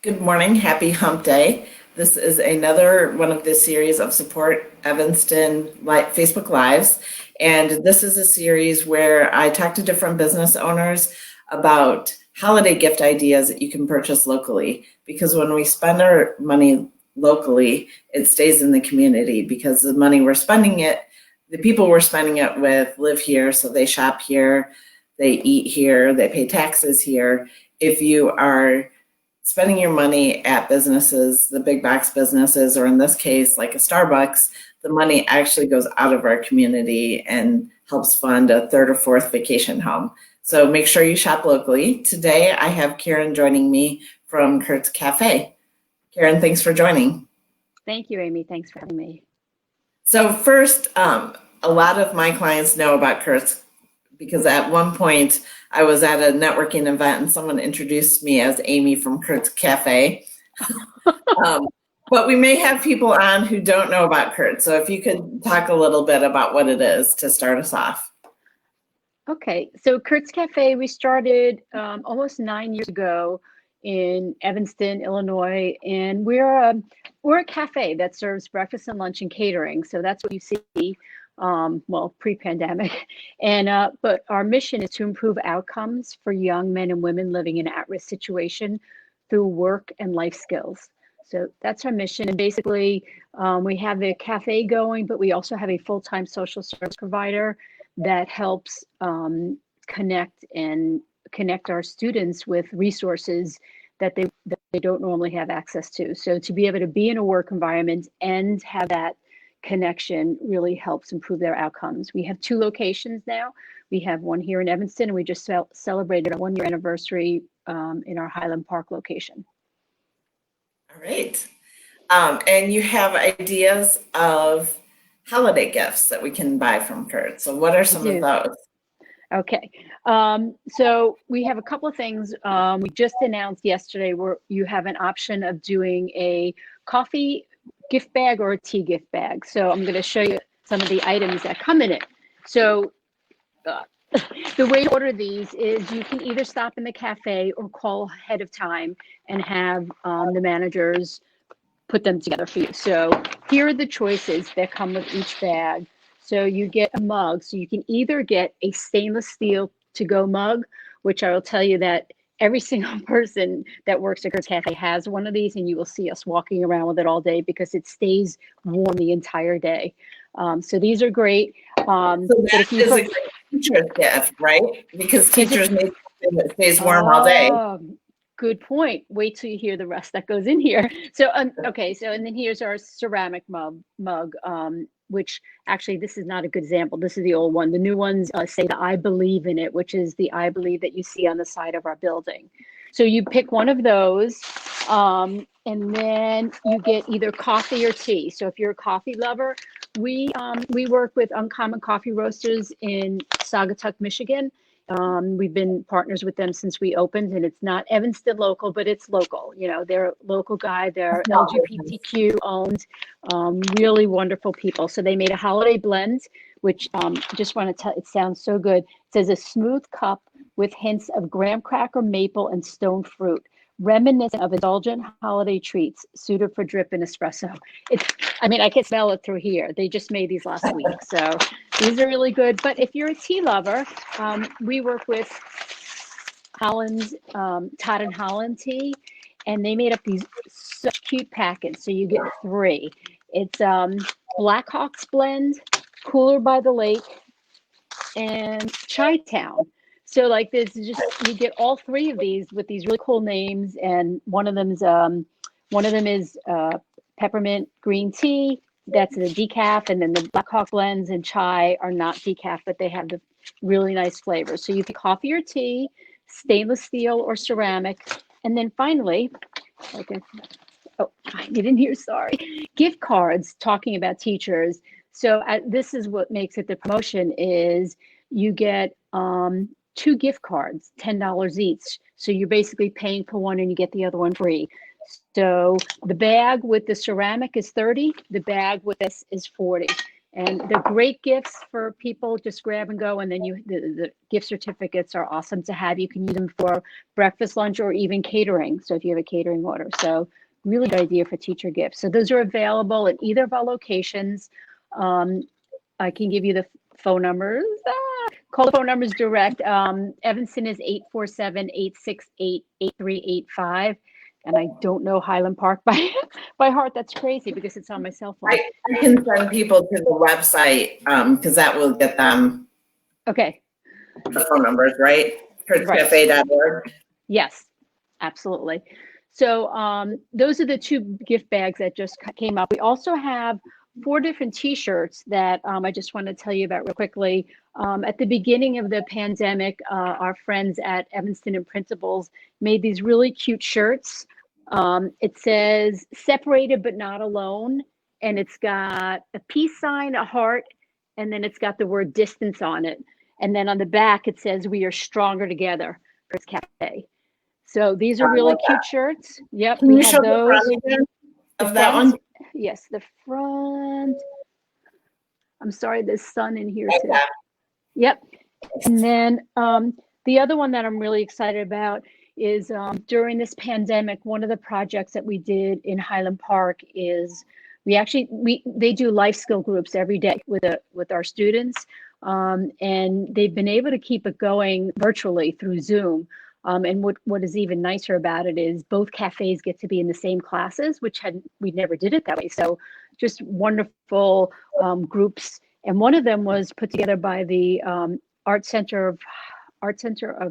Good morning. Happy Hump Day. This is another one of the series of Support Evanston Facebook Lives. And this is a series where I talk to different business owners about holiday gift ideas that you can purchase locally. Because when we spend our money locally, it stays in the community because the money we're spending it, the people we're spending it with live here, so they shop here, they eat here, they pay taxes here. If you are spending your money at businesses, the big box businesses, or in this case, like a Starbucks, the money actually goes out of our community and helps fund a third or fourth vacation home. So make sure you shop locally. Today, I have Karen joining me from Curt's Cafe. Karen, thanks for joining. Thank you, Amy. Thanks for having me. So first, a lot of my clients know about Curt's because at one point I was at a networking event and someone introduced me as Amy from Curt's Cafe. But we may have people on who don't know about Curt. So if you could talk a little bit about what it is to start us off. Okay, so Curt's Cafe, we started almost 9 years ago in Evanston, Illinois, and we're a cafe that serves breakfast and lunch and catering. So that's what you see, well, pre-pandemic. And but our mission is to improve outcomes for young men and women living in an at-risk situation through work and life skills. So that's our mission. And basically, we have the cafe going, but we also have a full-time social service provider that helps connect our students with resources that they don't normally have access to. So to be able to be in a work environment and have that connection really helps improve their outcomes. We have 2 locations now. We have one here in Evanston, and we just celebrated our 1-year anniversary in our Highland Park location. All right. And you have ideas of holiday gifts that we can buy from Curt. So what are some of those? Okay, so we have a couple of things. We just announced yesterday where you have an option of doing a coffee gift bag or a tea gift bag. So I'm going to show you some of the items that come in it. So the way to order these is you can either stop in the cafe or call ahead of time and have the managers put them together for you. So here are the choices that come with each bag. So you get a mug. So you can either get a stainless steel to-go mug, which I will tell you that every single person that works at Curt's Cafe has one of these, and you will see us walking around with it all day because it stays warm the entire day. So these are great. So that is a great teacher's gift, right? Because teachers need something that stays warm all day. Good point. Wait till you hear the rest that goes in here. So, okay. So, and then here's our ceramic mug, which actually, this is not a good example. This is the old one. The new ones say the I believe in it, which is the I believe that you see on the side of our building. So you pick one of those, and then you get either coffee or tea. So if you're a coffee lover, we work with Uncommon Coffee Roasters in Saugatuck, Michigan. We've been partners with them since we opened, and it's not Evanston local, but it's local. You know, they're a local guy. They're LGBTQ owned, really wonderful people. So they made a holiday blend, which just want to tell, it sounds so good. It says a smooth cup with hints of graham cracker, maple, and stone fruit, reminiscent of indulgent holiday treats suited for drip and espresso. I mean, I can smell it through here. They just made these last week. So these are really good. But if you're a tea lover, we work with Todd and Holland tea, and they made up these such cute packets. So you get 3. It's Blackhawks blend, Cooler by the Lake, and Chi-Town. So like this, just you get all 3 of these with these really cool names, and one of them is peppermint green tea. That's the decaf, and then the Blackhawk blends and chai are not decaf, but they have the really nice flavors. So you can coffee or tea, stainless steel or ceramic, and then finally, oh, I didn't hear. Sorry, gift cards. Talking about teachers. So this is what makes it the promotion is you get 2 gift cards, $10 each. So you're basically paying for one and you get the other one free. So the bag with the ceramic is $30. The bag with this is $40. And they're great gifts for people, just grab and go. And then the gift certificates are awesome to have. You can use them for breakfast, lunch, or even catering. So if you have a catering order. So really good idea for teacher gifts. So those are available at either of our locations. I can give you the phone numbers. Call the phone numbers direct. Evanston is 847-868-8385. And I don't know Highland Park by heart. That's crazy because it's on my cell phone. I can send people to the website because that will get them Okay. the phone numbers, right? curtscafe.org. Yes, absolutely. So those are the two gift bags that just came up. We also have 4 different T-shirts that I just want to tell you about real quickly. At the beginning of the pandemic, our friends at Evanston Imprintables made these really cute shirts. It says separated but not alone, and it's got a peace sign, a heart, and then it's got the word distance on it. And then on the back, it says we are stronger together, Curts Cafe. So these are really cute shirts. Yep, Can we you have show those. the front again of that front, one? Yes, the front. I'm sorry, there's sun in here too. Yep. And then the other one that I'm really excited about is during this pandemic, one of the projects that we did in Highland Park is they do life skill groups every day with our students, and they've been able to keep it going virtually through Zoom. And what is even nicer about it is both cafes get to be in the same classes, we never did it that way. So just wonderful groups. And one of them was put together by the Art Center of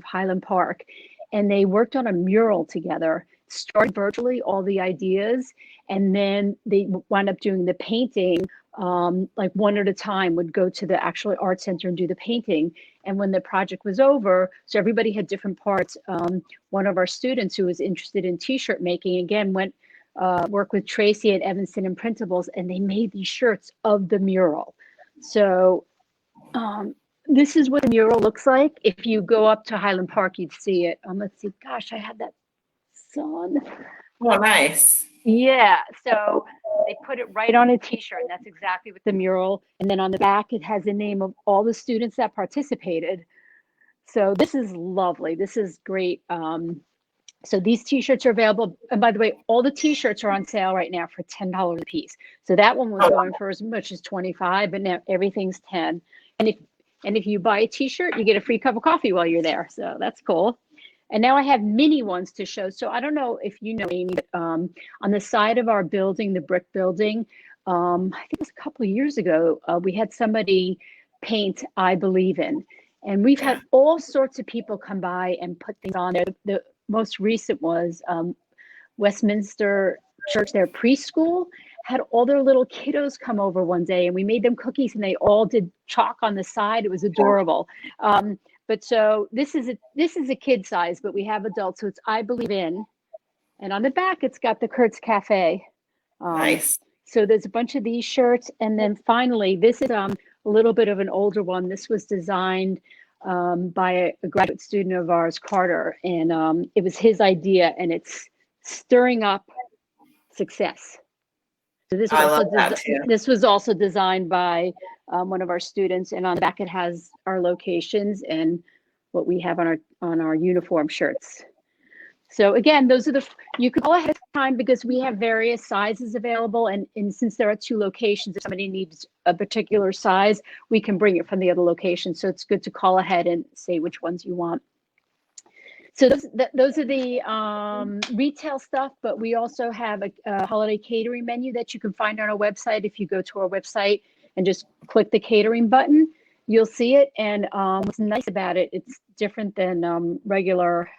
Highland Park, and they worked on a mural together, started virtually all the ideas, and then they wound up doing the painting, like one at a time, would go to the actual art center and do the painting. And when the project was over, so everybody had different parts. One of our students who was interested in T-shirt making, again, went work with Tracy at Evanston Imprintables, and they made these shirts of the mural. So this is what the mural looks like. If you go up to Highland Park, you'd see it. Let's see. Gosh, I had that sun. Oh, nice. Yeah. So they put it right on a T-shirt, and that's exactly what the mural. And then on the back, it has the name of all the students that participated. So this is lovely. This is great. So these T-shirts are available. And by the way, all the T-shirts are on sale right now for $10 a piece. So that one was going for as much as 25, but now everything's 10. And if you buy a T-shirt, you get a free cup of coffee while you're there. So that's cool. And now I have mini ones to show. So I don't know if you know, Amy, but on the side of our building, the brick building, I think it was a couple of years ago, we had somebody paint "I Believe In." And we've had all sorts of people come by and put things on there. The most recent was Westminster Church, their preschool, had all their little kiddos come over one day, and we made them cookies, and they all did chalk on the side. It was adorable. But so this is a kid size, but we have adults. So it's "I Believe In," and on the back it's got the Curts Cafe. Nice. So there's a bunch of these shirts, and then finally this is a little bit of an older one. This was designed by a graduate student of ours, Carter, and it was his idea, and it's stirring up success. So this was also designed by one of our students, and on the back it has our locations and what we have on our uniform shirts. So again, you can call ahead of time because we have various sizes available, and since there are 2 locations, if somebody needs a particular size, we can bring it from the other location. So it's good to call ahead and say which ones you want. So those are the retail stuff, but we also have a holiday catering menu that you can find on our website. If you go to our website and just click the catering button, you'll see it. And what's nice about it, it's different than regular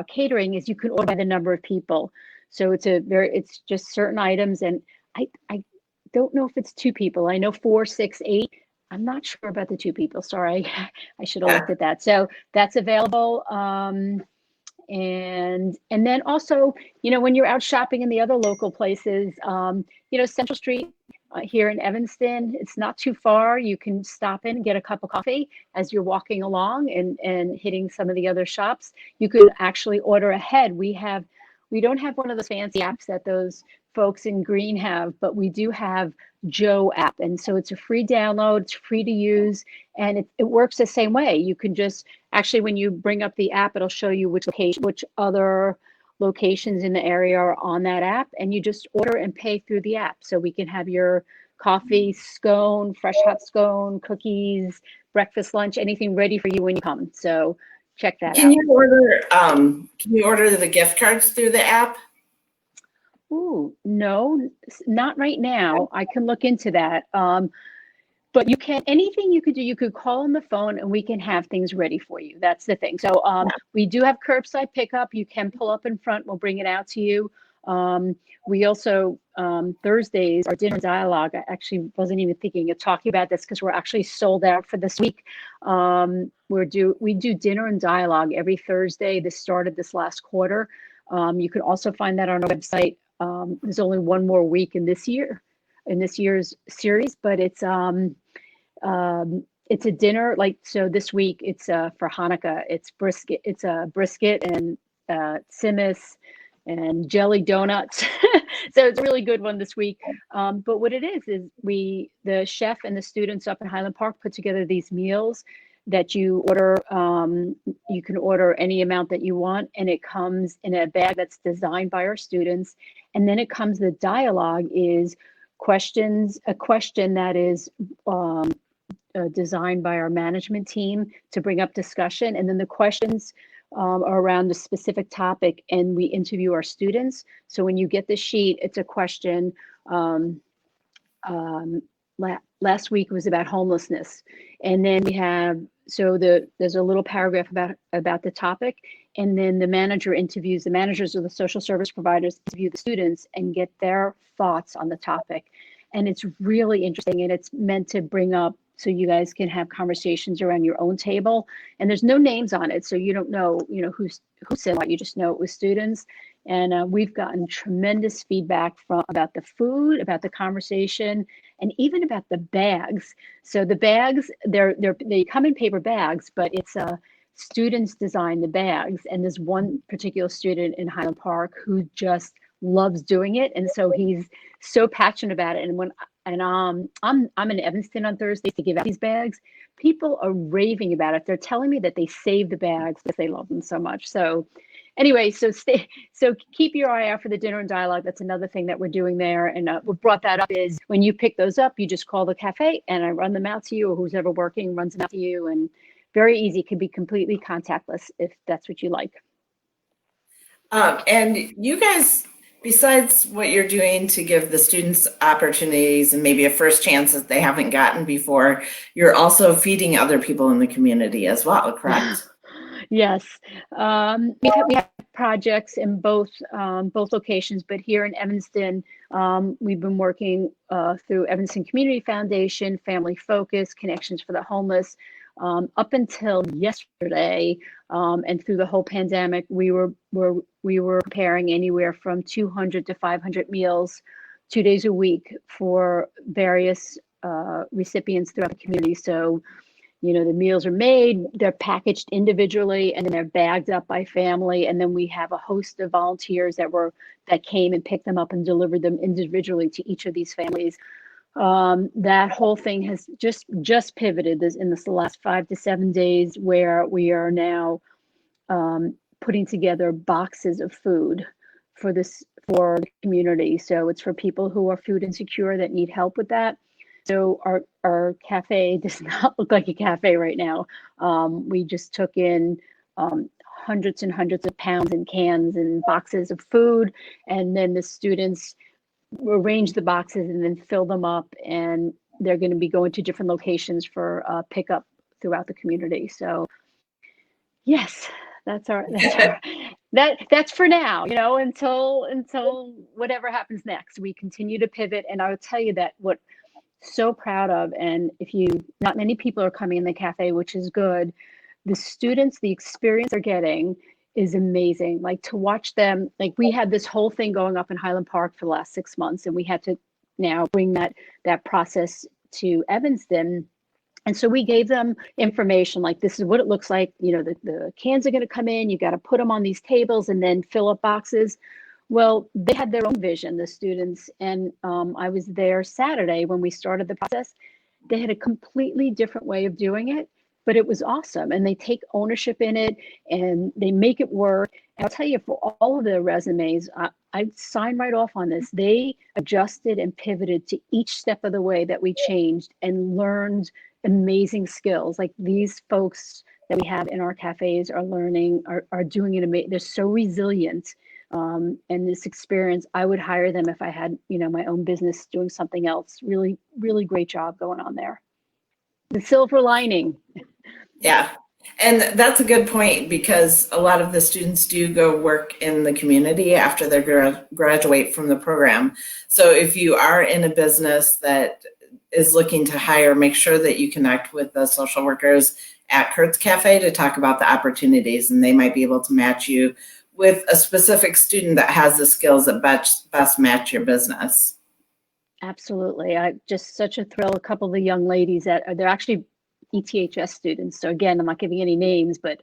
catering, is you can order by the number of people. So it's just certain items, and I don't know if it's 2 people. I know 4, 6, 8. I'm not sure about the 2 people. Sorry, I should have looked at that. So that's available. And then also, when you're out shopping in the other local places, Central Street here in Evanston, it's not too far. You can stop in and get a cup of coffee as you're walking along and hitting some of the other shops. You could actually order ahead. We have we don't have one of those fancy apps that those folks in green have, but we do have Joe app. And so it's a free download, it's free to use, and it works the same way. You can just, actually, when you bring up the app, it'll show you which location, which other locations in the area are on that app, and you just order and pay through the app. So we can have your coffee, scone, fresh hot scone, cookies, breakfast, lunch, anything ready for you when you come. So check that Can out. Can you order the gift cards through the app? Ooh, no, not right now. I can look into that. But you can, anything you could do, you could call on the phone and we can have things ready for you. That's the thing. So we do have curbside pickup. You can pull up in front. We'll bring it out to you. We also, Thursdays, our dinner dialogue, I actually wasn't even thinking of talking about this because we're actually sold out for this week. We do dinner and dialogue every Thursday. This started this last quarter. You can also find that on our website. There's only one more week in this year's series, but it's a dinner, like, so this week it's for Hanukkah, it's brisket, it's a brisket and simmis and jelly donuts. So it's a really good one this week. But what it is the chef and the students up in Highland Park put together these meals that you order. You can order any amount that you want, and it comes in a bag that's designed by our students. And then it comes, the dialogue is a question that is designed by our management team to bring up discussion. And then the questions are around a specific topic, and we interview our students. So when you get the sheet, it's a question. Last week was about homelessness. And then we have, there's a little paragraph about the topic. And then the managers of the social service providers interview the students and get their thoughts on the topic. And it's really interesting, and it's meant to bring up so you guys can have conversations around your own table. And there's no names on it, so you don't know, who said what. You just know it was students. And we've gotten tremendous feedback about the food, about the conversation, and even about the bags. So the bags, they come in paper bags, but it's students design the bags. And there's one particular student in Highland Park who just loves doing it, and so he's so passionate about it. And I'm in Evanston on Thursdays to give out these bags. People are raving about it. They're telling me that they save the bags because they love them so much. So anyway, so keep your eye out for the dinner and dialogue. That's another thing that we're doing there. And what brought that up is when you pick those up, you just call the cafe and I run them out to you, or who's ever working runs them out to you. And very easy, can be completely contactless if that's what you like. And you guys, besides what you're doing to give the students opportunities and maybe a first chance that they haven't gotten before, you're also feeding other people in the community as well, correct? Yes, we have projects in both locations, but here in Evanston, we've been working through Evanston Community Foundation, Family Focus, Connections for the Homeless. Up until yesterday, and through the whole pandemic, we were preparing anywhere from 200 to 500 meals 2 days a week for various recipients throughout the community. So, the meals are made, they're packaged individually, and then they're bagged up by family. And then we have a host of volunteers that came and picked them up and delivered them individually to each of these families. That whole thing has just pivoted in this last 5 to 7 days, where we are now putting together boxes of food for the community. So it's for people who are food insecure that need help with that. So our cafe does not look like a cafe right now. We just took in hundreds and hundreds of pounds and cans and boxes of food, and then the students arrange the boxes and then fill them up, and they're going to be going to different locations for pickup throughout the community. So yes, that's for now, until whatever happens next. We continue to pivot, and I will tell you that what so proud of, and not many people are coming in the cafe, which is good. The students, the experience they're getting is amazing. Like, to watch them, like, we had this whole thing going up in Highland Park for the last 6 months, and we had to now bring that process to Evanston. And so we gave them information like, this is what it looks like. You know, the cans are going to come in, you got to put them on these tables and then fill up boxes. Well, they had their own vision, the students. And I was there Saturday when we started the process. They had a completely different way of doing it, but it was awesome. And they take ownership in it and they make it work. And I'll tell you, for all of their resumes, I signed right off on this. They adjusted and pivoted to each step of the way that we changed and learned amazing skills. Like these folks that we have in our cafes are learning, are doing it amazing. They're so resilient. And this experience, I would hire them if I had, you know, my own business doing something else. Really, really great job going on there. The silver lining. Yeah. And that's a good point, because a lot of the students do go work in the community after they graduate from the program. So if you are in a business that is looking to hire, make sure that you connect with the social workers at Curts Cafe to talk about the opportunities, and they might be able to match you with a specific student that has the skills that best match your business. Absolutely. I just such a thrill. A couple of the young ladies that they're actually ETHS students. So again, I'm not giving any names, but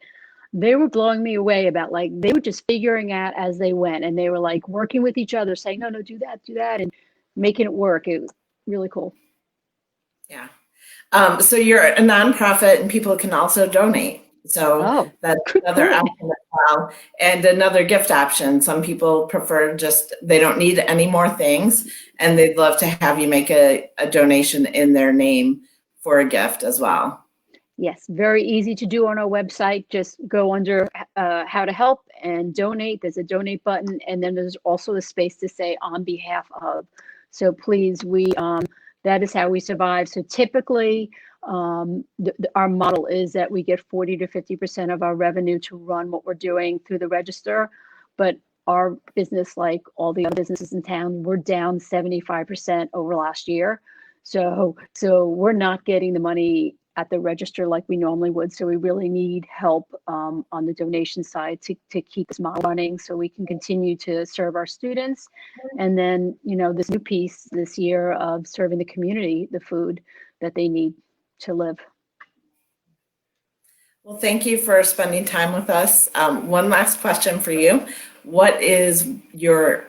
they were blowing me away about, like, they were just figuring out as they went, and they were like working with each other, saying, no, do that, and making it work. It was really cool. Yeah. So you're a nonprofit and people can also donate. So that's another option as well. And another gift option. Some people prefer just, they don't need any more things, and they'd love to have you make a donation in their name for a gift as well. Yes, very easy to do on our website. Just go under how to help and donate. There's a donate button, and then there's also a space to say on behalf of. So please, that is how we survive. So typically, our model is that we get 40 to 50% of our revenue to run what we're doing through the register. But our business, like all the other businesses in town, we're down 75% over last year. So we're not getting the money at the register like we normally would. So we really need help on the donation side to keep this model running, so we can continue to serve our students. And then, you know, this new piece this year of serving the community the food that they need to live. Well, thank you for spending time with us. One last question for you. What is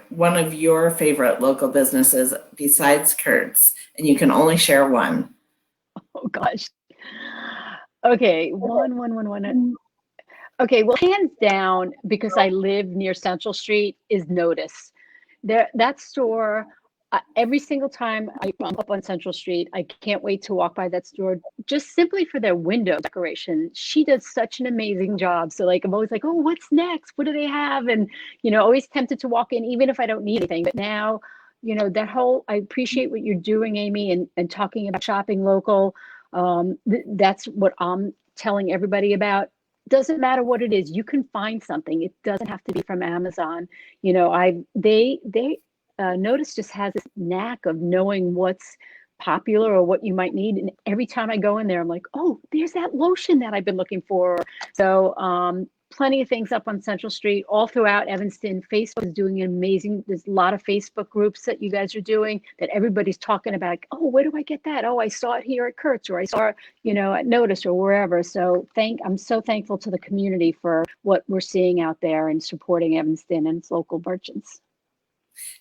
one of your favorite local businesses besides Curts? And you can only share one. Oh gosh. Okay, one. Okay, well, hands down, because I live near Central Street, is Notice. That store, every single time I'm up on Central Street, I can't wait to walk by that store, just simply for their window decoration. She does such an amazing job. So like, I'm always like, oh, what's next? What do they have? And, you know, always tempted to walk in, even if I don't need anything. But now, you know, I appreciate what you're doing, Amy, and talking about shopping local. That's what I'm telling everybody about. Doesn't matter what it is, you can find something. It doesn't have to be from Amazon. You know, Notice just has this knack of knowing what's popular or what you might need. And every time I go in there, I'm like, oh, there's that lotion that I've been looking for. So plenty of things up on Central Street, all throughout Evanston. Facebook is doing amazing. There's a lot of Facebook groups that you guys are doing that everybody's talking about. Oh, where do I get that? Oh, I saw it here at Curts, or I saw it, you know, at Notice or wherever. So I'm so thankful to the community for what we're seeing out there and supporting Evanston and its local merchants.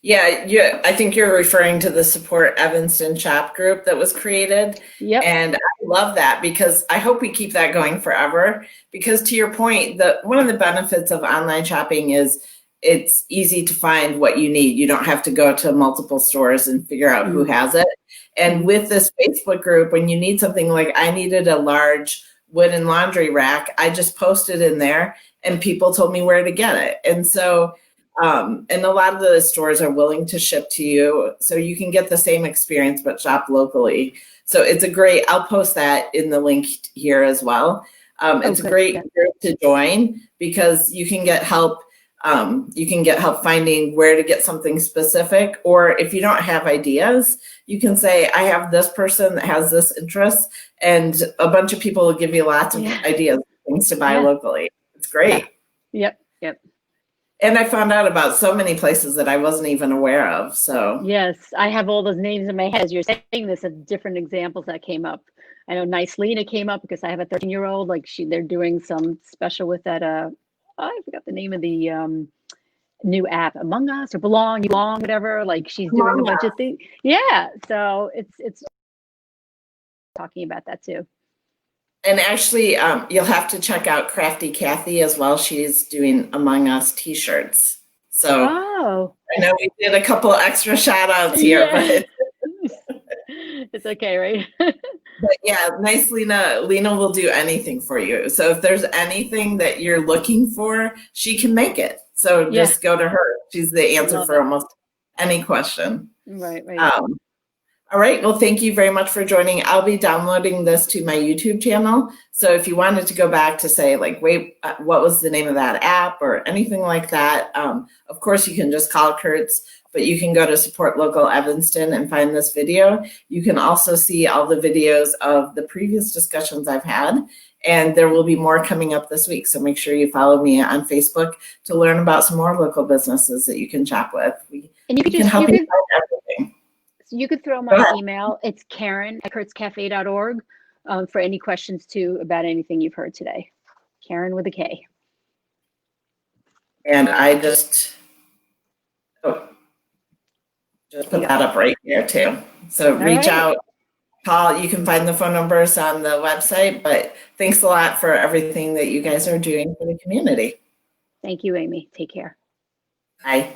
Yeah, I think you're referring to the Support Evanston Shop group that was created. Yep. And I love that, because I hope we keep that going forever. Because to your point, one of the benefits of online shopping is it's easy to find what you need. You don't have to go to multiple stores and figure out who has it. And with this Facebook group, when you need something, like I needed a large wooden laundry rack, I just posted in there and people told me where to get it. And so and a lot of the stores are willing to ship to you, so you can get the same experience but shop locally. So it's I'll post that in the link here as well. It's a great group to join, because you can get help. You can get help finding where to get something specific, or if you don't have ideas, you can say, I have this person that has this interest, and a bunch of people will give you lots of ideas, things to buy locally. It's great. Yep. And I found out about so many places that I wasn't even aware of. So yes, I have all those names in my head as you're saying this, of different examples that came up. I know NiceLena came up because I have a 13-year-old. Like they're doing some special with that. I forgot the name of the new app, Among Us or Belong, You Belong, whatever. Like she's doing a bunch of things. Yeah, so it's talking about that too. And actually, you'll have to check out Crafty Kathy as well. She's doing Among Us T-shirts. So Oh, I know we did a couple extra shout outs here, yeah. It's okay, right? but yeah, Lena will do anything for you. So if there's anything that you're looking for, she can make it. So Yeah, just go to her. She's the answer love for it. almost any question. Right, right. All right. Well, thank you very much for joining. I'll be downloading this to my YouTube channel. So if you wanted to go back to say, like, wait, what was the name of that app or anything like that, of course, you can just call Curts, but you can go to Support Local Evanston and find this video. You can also see all the videos of the previous discussions I've had, and there will be more coming up this week. So make sure you follow me on Facebook to learn about some more local businesses that you can shop with. And you can help you find everything. You could throw my email. It's Karen@curtscafe.org for any questions too about anything you've heard today. Karen with a K. And I just put that up right here too. So reach out, call. You can find the phone numbers on the website. But thanks a lot for everything that you guys are doing for the community. Thank you, Amy. Take care. Bye.